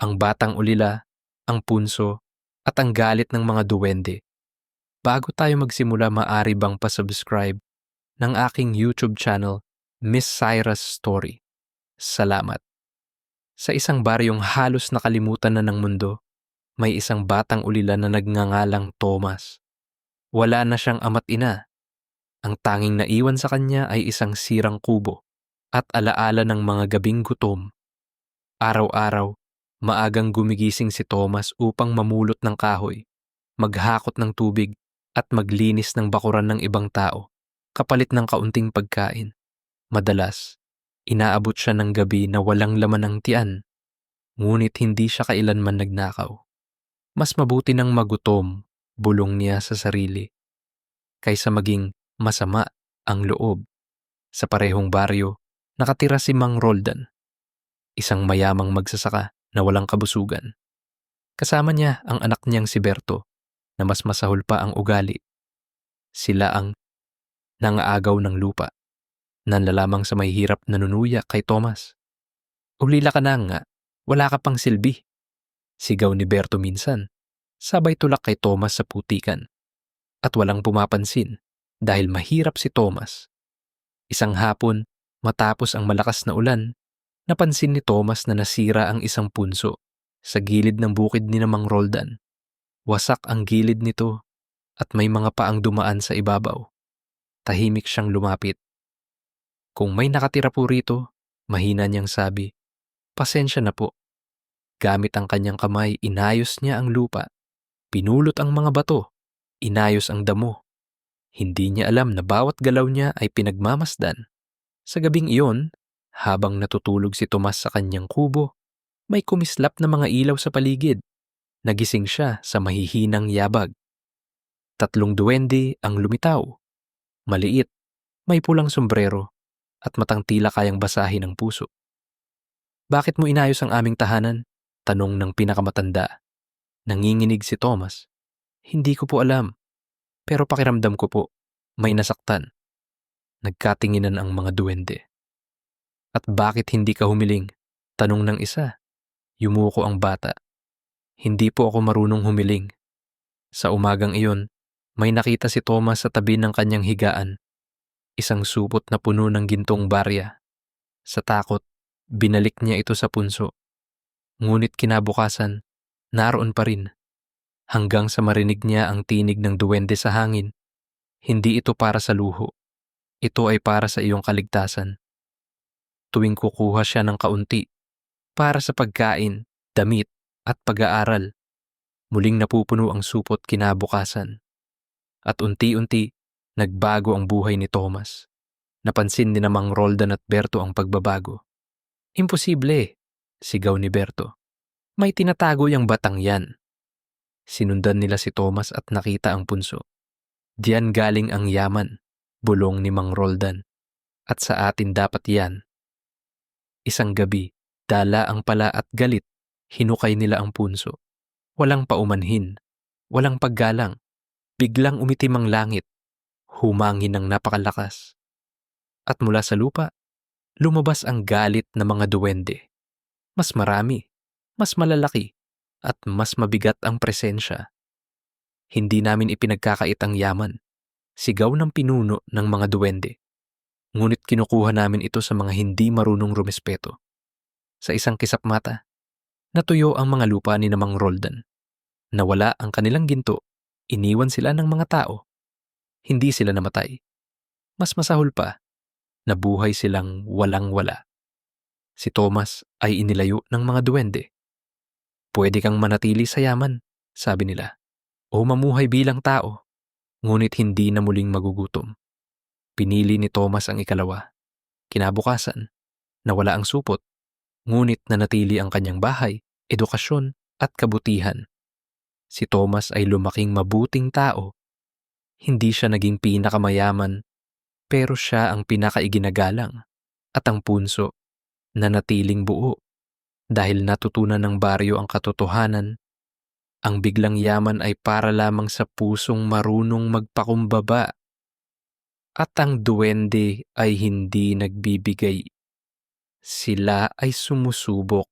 ang batang ulila, ang punso, at ang galit ng mga duwende. Bago tayo magsimula, maaari bang pasubscribe ng aking YouTube channel, Miss Cyrus Story. Salamat. Sa isang baryong halos nakalimutan na ng mundo, may isang batang ulila na nagngangalang Thomas. Wala na siyang ama't ina. Ang tanging naiwan sa kanya ay isang sirang kubo at alaala ng mga gabing gutom. Araw-araw, maagang gumigising si Thomas upang mamulot ng kahoy, maghakot ng tubig at maglinis ng bakuran ng ibang tao, kapalit ng kaunting pagkain. Madalas, inaabot siya ng gabi na walang laman ang tiyan, ngunit hindi siya kailanman nagnakaw. Mas mabuti nang magutom, bulong niya sa sarili, kaysa maging masama ang loob. Sa parehong baryo, nakatira si Mang Roldan, isang mayamang magsasaka na walang kabusugan. Kasama niya ang anak niyang si Berto, na mas masahol pa ang ugali. Sila ang nangaagaw ng lupa, nanlalamang sa may hirap na nunuya kay Thomas. Ulila ka na nga, wala ka pang silbi, sigaw ni Berto minsan, sabay tulak kay Thomas sa putikan. At walang pumapansin dahil mahirap si Thomas. Isang hapon, matapos ang malakas na ulan, napansin ni Thomas na nasira ang isang punso sa gilid ng bukid ni Mang Roldan. Wasak ang gilid nito at may mga paang dumaan sa ibabaw. Tahimik siyang lumapit. Kung may nakatira po rito, mahina niyang sabi, "Pasensya na po." Gamit ang kanyang kamay, inayos niya ang lupa. Pinulot ang mga bato, inayos ang damo. Hindi niya alam na bawat galaw niya ay pinagmamasdan. Sa gabing iyon, habang natutulog si Tomas sa kanyang kubo, may kumislap na mga ilaw sa paligid. Nagising siya sa mahihinang yabag. 3 duwende ang lumitaw. Maliit, may pulang sombrero, at matang tila kayang basahin ang puso. "Bakit mo inayos ang aming tahanan?" tanong ng pinakamatanda. Nanginginig si Thomas. "Hindi ko po alam, pero pakiramdam ko po, may nasaktan." Nagkatinginan ang mga duwende. "At bakit hindi ka humiling?" tanong ng isa. Yumuko ang bata. "Hindi po ako marunong humiling." Sa umagang iyon, may nakita si Thomas sa tabi ng kanyang higaan. Isang supot na puno ng gintong barya. Sa takot, binalik niya ito sa punso. Ngunit kinabukasan, naroon pa rin. Hanggang sa marinig niya ang tinig ng duwende sa hangin. "Hindi ito para sa luho. Ito ay para sa iyong kaligtasan." Tuwing kukuha siya ng kaunti, para sa pagkain, damit, at pag-aaral, muling napupuno ang supot kinabukasan. At unti-unti, nagbago ang buhay ni Thomas. Napansin ni Mang Roldan at Berto ang pagbabago. "Imposible!" sigaw ni Berto. "May tinatago yang batang yan." Sinundan nila si Thomas at nakita ang punso. "Diyan galing ang yaman," bulong ni Mang Roldan. "At sa atin dapat yan." Isang gabi, dala ang pala at galit, hinukay nila ang punso. Walang paumanhin, walang paggalang. Biglang umitim ang langit, humangin ng napakalakas. At mula sa lupa, lumabas ang galit na mga duwende. Mas marami, mas malalaki, at mas mabigat ang presensya. "Hindi namin ipinagkakait ang yaman," sigaw ng pinuno ng mga duwende. "Ngunit kinukuha namin ito sa mga hindi marunong rumespeto." Sa isang kisap mata, natuyo ang mga lupa ni Mang Roldan. Nawala ang kanilang ginto, iniwan sila ng mga tao. Hindi sila namatay. Mas masahol pa, nabuhay silang walang-wala. Si Thomas ay inilayo ng mga duwende. "Pwede kang manatili sa yaman," sabi nila, "o mamuhay bilang tao, ngunit hindi na muling magugutom." Pinili ni Thomas ang ikalawa. Kinabukasan, nawala ang supot, ngunit nanatili ang kanyang bahay, edukasyon at kabutihan. Si Thomas ay lumaking mabuting tao. Hindi siya naging pinakamayaman, pero siya ang pinakaiginagalang, at ang punso nanatiling buo dahil natutunan ng baryo ang katotohanan. Ang biglang yaman ay para lamang sa pusong marunong magpakumbaba, at ang duwende ay hindi nagbibigay. Sila ay sumusubok